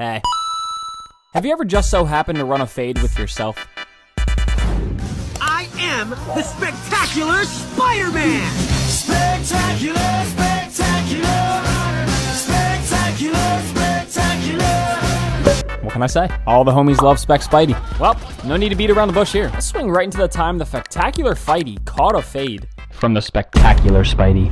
Hey. Have you ever just so happened to run a fade with yourself? I am the spectacular Spiderman! Spectacular, spectacular, spectacular, spectacular. What can I say? All the homies love Spec Spidey. Well, no need to beat around the bush here. Let's swing right into the time the spectacular Spidey caught a fade from the spectacular Spidey.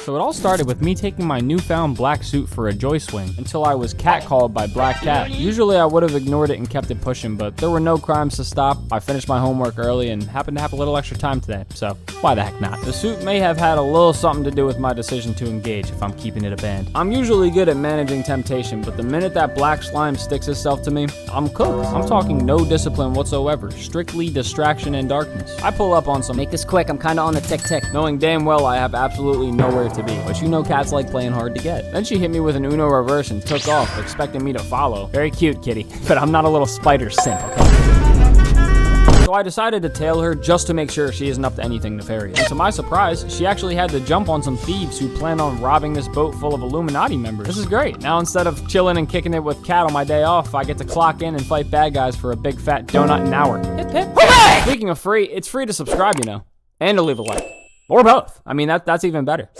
So it all started with me taking my newfound black suit for a joy swing until I was catcalled by Black Cat. Usually I would have ignored it and kept it pushing, but there were no crimes to stop. I finished my homework early and happened to have a little extra time today, so why the heck not? The suit may have had a little something to do with my decision to engage if I'm keeping it a band. I'm usually good at managing temptation, but the minute that black slime sticks itself to me, I'm cooked. I'm talking no discipline whatsoever, strictly distraction and darkness. I pull up on some Make this quick, I'm kinda on the tick-tick. knowing damn well I have absolutely nowhere to be, but you know cats like playing hard to get. Then she hit me with an Uno reverse and took off, expecting me to follow. Very cute, kitty, but I'm not a little spider simp, okay? So I decided to tail her just to make sure she isn't up to anything nefarious. And to my surprise, she actually had to jump on some thieves who plan on robbing this boat full of Illuminati members. This is great. Now instead of chilling and kicking it with Cat on my day off, I get to clock in and fight bad guys for a big fat donut an hour. Hip hip. Hooray! Speaking of free, it's free to subscribe, you know, and to leave a like. Or both. I mean, that's even better.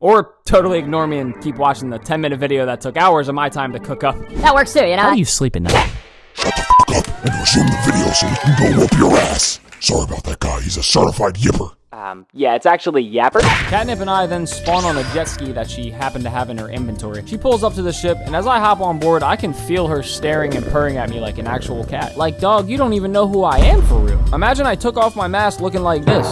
Or totally ignore me and keep watching the 10-minute video that took hours of my time to cook up. That works too, you know? How do you sleep at night? Shut the fuck up and resume the video so we can go whoop your ass. Sorry about that guy, he's a certified yipper. Yeah, it's actually Yapper. Catnip and I then spawn on a jet ski that she happened to have in her inventory. She pulls up to the ship, and as I hop on board, I can feel her staring and purring at me like an actual cat. Like, dog, you don't even know who I am for real. Imagine I took off my mask looking like this.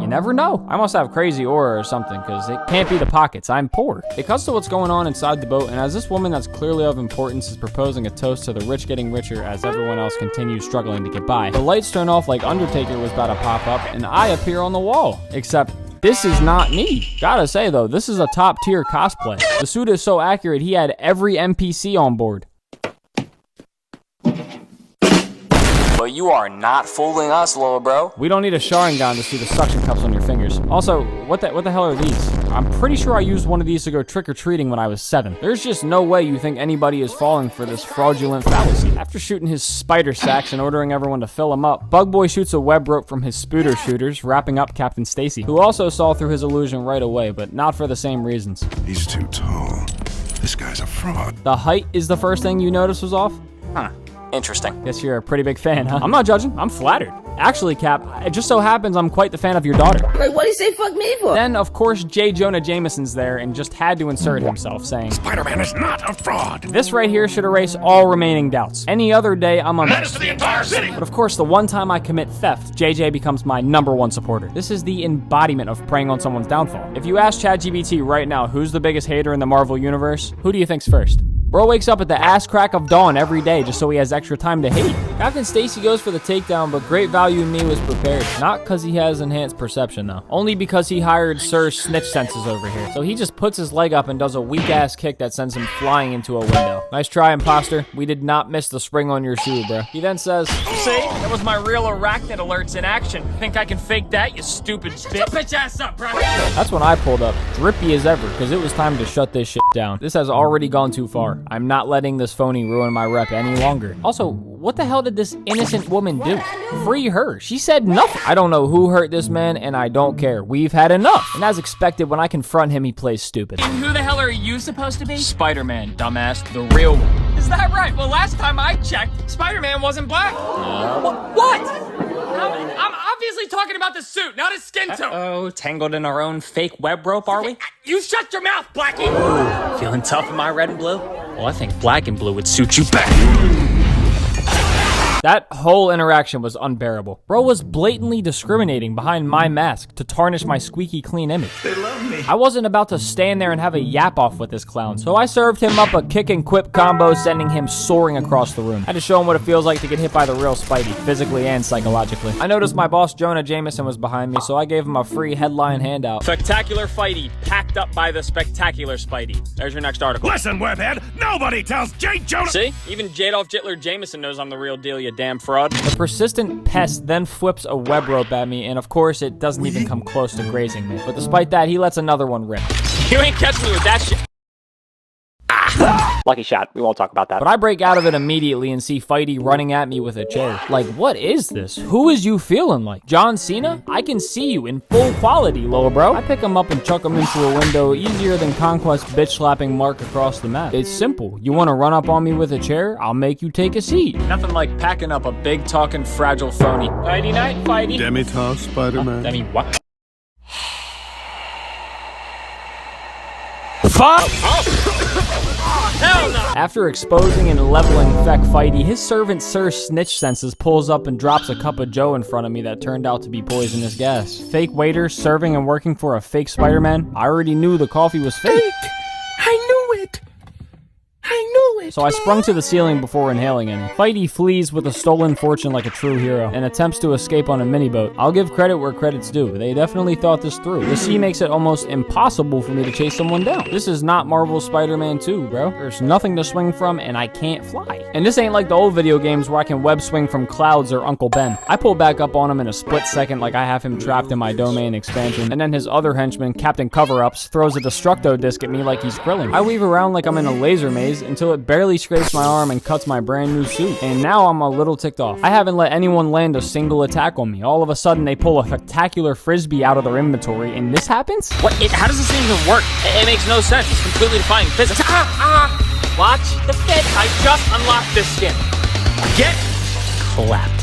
You never know. I must have crazy aura or something, because it can't be the pockets. I'm poor. It cuts to what's going on inside the boat, and as this woman that's clearly of importance is proposing a toast to the rich getting richer as everyone else continues struggling to get by, the lights turn off like Undertaker was about to pop up, and I appear on the wall. Except, this is not me. Gotta say though, this is a top tier cosplay. The suit is so accurate, he had every NPC on board. But you are not fooling us, little bro. We don't need a Sharingan to see the suction cups on your fingers. Also, what the hell are these? I'm pretty sure I used one of these to go trick-or-treating when I was 7. There's just no way you think anybody is falling for this fraudulent fallacy. After shooting his spider sacks and ordering everyone to fill him up, Bug Boy shoots a web rope from his spooter shooters, wrapping up Captain Stacy, who also saw through his illusion right away, but not for the same reasons. He's too tall. This guy's a fraud. The height is the first thing you noticed was off? Huh. Interesting. Guess you're a pretty big fan, huh? I'm not judging, I'm flattered. Actually, Cap, it just so happens I'm quite the fan of your daughter. Like, what do you say fuck me for? Then, of course, J. Jonah Jameson's there and just had to insert himself, saying, Spider-Man is not a fraud. this right here should erase all remaining doubts. Any other day, I'm a Menace to the entire city. But of course, the one time I commit theft, JJ becomes my #1 supporter. This is the embodiment of preying on someone's downfall. If you ask ChatGPT right now who's the biggest hater in the Marvel Universe, who do you think's first? Bro wakes up at the ass crack of dawn every day just so he has extra time to hate. Captain Stacy goes for the takedown, but Great Value in Me was prepared. Not because he has enhanced perception though. Only because he hired Sir Snitch Senses over here. So he just puts his leg up and does a weak ass kick that sends him flying into a window. Nice try, imposter. We did not miss the spring on your shoe, bro. He then says, see, that was my real arachnid alerts in action. Think I can fake that, you stupid bitch? Shut your bitch ass up, bro. That's when I pulled up, drippy as ever, because it was time to shut this shit down. This has already gone too far. I'm not letting this phony ruin my rep any longer. Also, what the hell did this innocent woman do? Free her. She said nothing. I don't know who hurt this man, and I don't care. We've had enough. And as expected, when I confront him, he plays stupid. And who the hell are you supposed to be? Spider-Man, dumbass. The real one. Is that right? Well, last time I checked, Spider-Man wasn't black. What? I'm obviously talking about the suit, not his skin tone. Oh, tangled in our own fake web rope, are we? You shut your mouth, Blackie! Feeling tough in my red and blue? Well, I think black and blue would suit you better. That whole interaction was unbearable. Bro was blatantly discriminating behind my mask to tarnish my squeaky clean image. They love me. I wasn't about to stand there and have a yap off with this clown, so I served him up a kick and quip combo, sending him soaring across the room. I had to show him what it feels like to get hit by the real Spidey, physically and psychologically. I noticed my boss Jonah Jameson was behind me, so I gave him a free headline handout. Spectacular Spidey, packed up by the spectacular Spidey. There's your next article. Listen, webhead, nobody tells J. Jonah. See? Even Jadolf Jitler Jameson knows I'm the real deal, you you damn fraud. The persistent pest then flips a web rope at me, and of course, it doesn't even come close to grazing me. But despite that, he lets another one rip. You ain't catching me with that shit. Lucky shot. We won't talk about that. But I break out of it immediately and see Spidey running at me with a chair. Like, what is this? Who is you feeling like? John Cena? I can see you in full quality, little bro. I pick him up and chuck him into a window easier than Conquest bitch slapping Mark across the map. It's simple. You want to run up on me with a chair? I'll make you take a seat. Nothing like packing up a big talking fragile phony. Spidey night, Spidey. Demi-toss, Spider-Man. Demi what? Fuck! Oh, hell no! After exposing and leveling Feck Spidey, his servant Sir Snitch Senses pulls up and drops a cup of joe in front of me that turned out to be poisonous gas. Fake waiter serving and working for a fake Spider-Man. I already knew the coffee was fake. I knew it. So I sprung to the ceiling before inhaling any. Spidey flees with a stolen fortune like a true hero and attempts to escape on a mini boat. I'll give credit where credit's due. They definitely thought this through. The sea makes it almost impossible for me to chase someone down. This is not Marvel's Spider-Man 2, bro. There's nothing to swing from and I can't fly. And this ain't like the old video games where I can web swing from clouds or Uncle Ben. I pull back up on him in a split second like I have him trapped in my domain expansion, and then his other henchman, Captain Cover-Ups, throws a Destructo disc at me like he's grilling. I weave around like I'm in a laser maze until it barely scrapes my arm and cuts my brand new suit. And now I'm a little ticked off. I haven't let anyone land a single attack on me. All of a sudden, they pull a spectacular frisbee out of their inventory, and this happens? What? How does this even work? It makes no sense. It's completely defying physics. Watch the fit. I just unlocked this skin. Get clapped.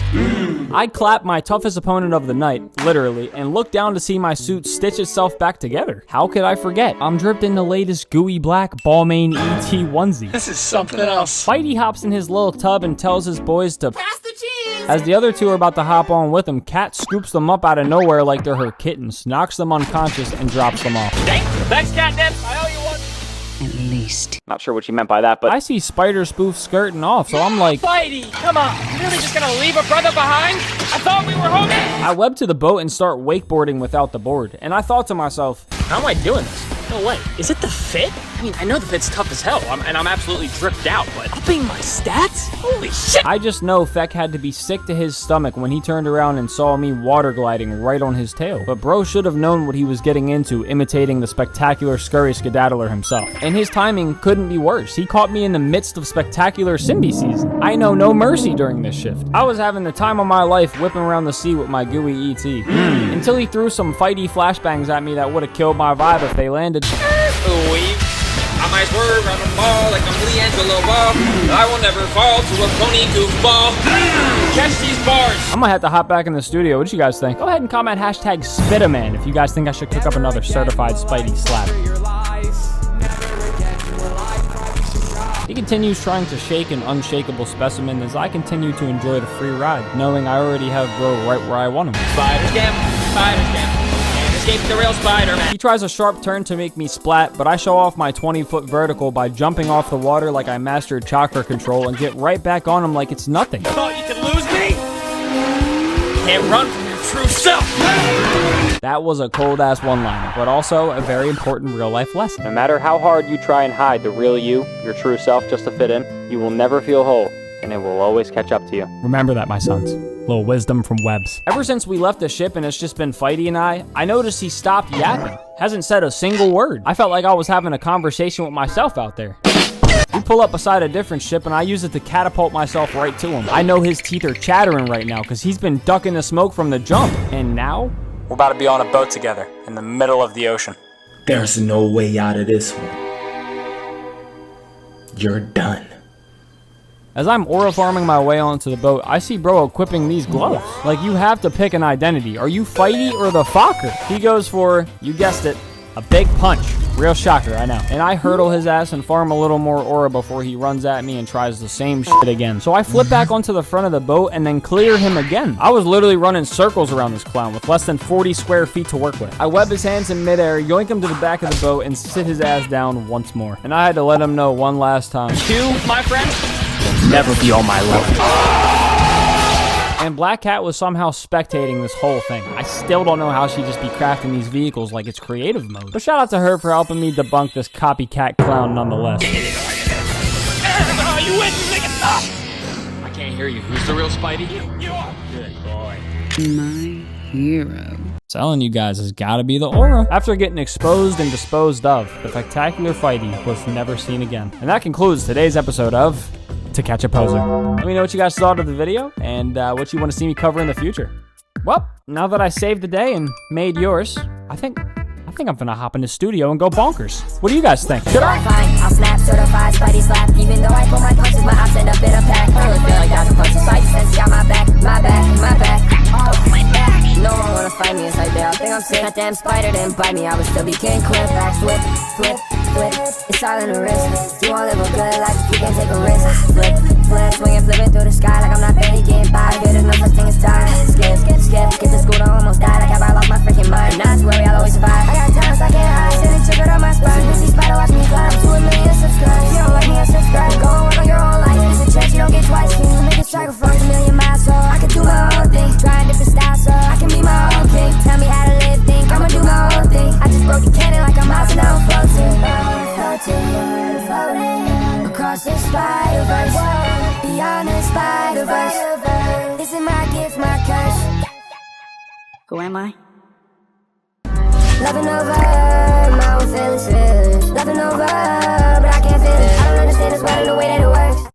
I clap my toughest opponent of the night, literally, and look down to see my suit stitch itself back together. How could I forget? I'm dripped in the latest gooey black Balmain ET onesie. This is something else. Spidey hops in his little tub and tells his boys to Pass the cheese. As the other two are about to hop on with him, Kat scoops them up out of nowhere like they're her kittens, knocks them unconscious, and drops them off. Thanks, Catnip. I owe you one. At least. Not sure what she meant by that, but I see Spider Spoof skirting off, so I'm like, Spidey, come on. You really just gonna leave a brother behind? I thought we were homies. I web to the boat and start wakeboarding without the board, and I thought to myself, how am I doing this? No way. Is it the fit? I mean, I know the fit's tough as hell, and I'm absolutely dripped out, but upping my stats? Holy shit! I just know Feck had to be sick to his stomach when he turned around and saw me water gliding right on his tail. But bro should have known what he was getting into, imitating the spectacular scurry skedaddler himself. And his timing couldn't be worse. He caught me in the midst of spectacular Simbi season. I know no mercy during this shift. I was having the time of my life whipping around the sea with my gooey ET. Until he threw some fighty flashbangs at me that would have killed my vibe if they landed. I might swerve around the ball like I'm Leangelo Ball. I will never fall to a pony goofball. Catch these bars. I'm gonna have to hop back in the studio. What do you guys think? Go ahead and comment hashtag Spiderman if you guys think I should cook up another certified Spidey slap. He continues trying to shake an unshakable specimen as I continue to enjoy the free ride, knowing I already have bro right where I want him. Spider jam. Escape the real Spider-Man. He tries a sharp turn to make me splat, but I show off my 20-foot vertical by jumping off the water like I mastered chakra control and get right back on him like it's nothing. Thought you could lose me? Can't run from your true self. That was a cold-ass one-liner, but also a very important real-life lesson. No matter how hard you try and hide the real you, your true self, just to fit in, you will never feel whole, and it will always catch up to you. Remember that, my sons. Little wisdom from Webbs. Ever since we left the ship and it's just been Spidey and I noticed he stopped yapping. Hasn't said a single word. I felt like I was having a conversation with myself out there. We pull up beside a different ship and I use it to catapult myself right to him. I know his teeth are chattering right now because he's been ducking the smoke from the jump. And now? We're about to be on a boat together in the middle of the ocean. There's no way out of this one. You're done. As I'm aura farming my way onto the boat, I see bro equipping these gloves. Like, you have to pick an identity. Are you Spidey or the FAKER? He goes for, you guessed it, a big punch. Real shocker, I know. And I hurdle his ass and farm a little more aura before he runs at me and tries the same shit again. So I flip back onto the front of the boat and then clear him again. I was literally running circles around this clown with less than 40 square feet to work with. I web his hands in midair, yoink him to the back of the boat, and sit his ass down once more. And I had to let him know one last time. You, my friend, never be on my level. And Black Cat was somehow spectating this whole thing. I still don't know how she'd just be crafting these vehicles like it's creative mode. But shout out to her for helping me debunk this copycat clown nonetheless. You win, nigga. I can't hear you. Who's the real Spidey? You are. Good boy. My hero. Telling you guys, has gotta be the aura. After getting exposed and disposed of, the spectacular Spidey was never seen again. And that concludes today's episode of To Catch a Poser. Let me know what you guys thought of the video and what you want to see me cover in the future. Well, now that I saved the day and made yours, I think I'm gonna hop in the studio and go bonkers. What do you guys think? Should I? I'll snap, certified, Spidey slap. Even though I pull my punches, my ops end up in a pack. I really feel like Dr. Punches. Spidey sense got my back, my back, my back. Oh, my back. No one wanna fight me inside there. I think I'm sick. That damn spider didn't bite me. I would still be King Cliff. Back, flip, flip, flip. It's all in the wrist. You wanna live a good life, you can take a risk. Flip, flip, swinging, flipping through the sky like I'm not barely getting by. There's no such thing as time. Skip, skip, skip. Get to school to almost die. Like I lost my freaking mind. Not to worry, I'll always survive. I got talents I can't hide. Sitting triggered on my spine. You see Spider, watch me climb to 1 million subscribers. If you don't like me, unsubscribe. Go and work on your own life. There's a chance you don't get twice. Can you make a sacrifice? 1 million miles, so I can do my own thing. Trying different styles, so I can be my own king. Tell me how to live, think I'ma do my own thing. I just broke the cannon like I'm out and now I'm floating. Floating across the Spiderverse, beyond the Spiderverse. This is my gift, my curse. Who am I? Loving over.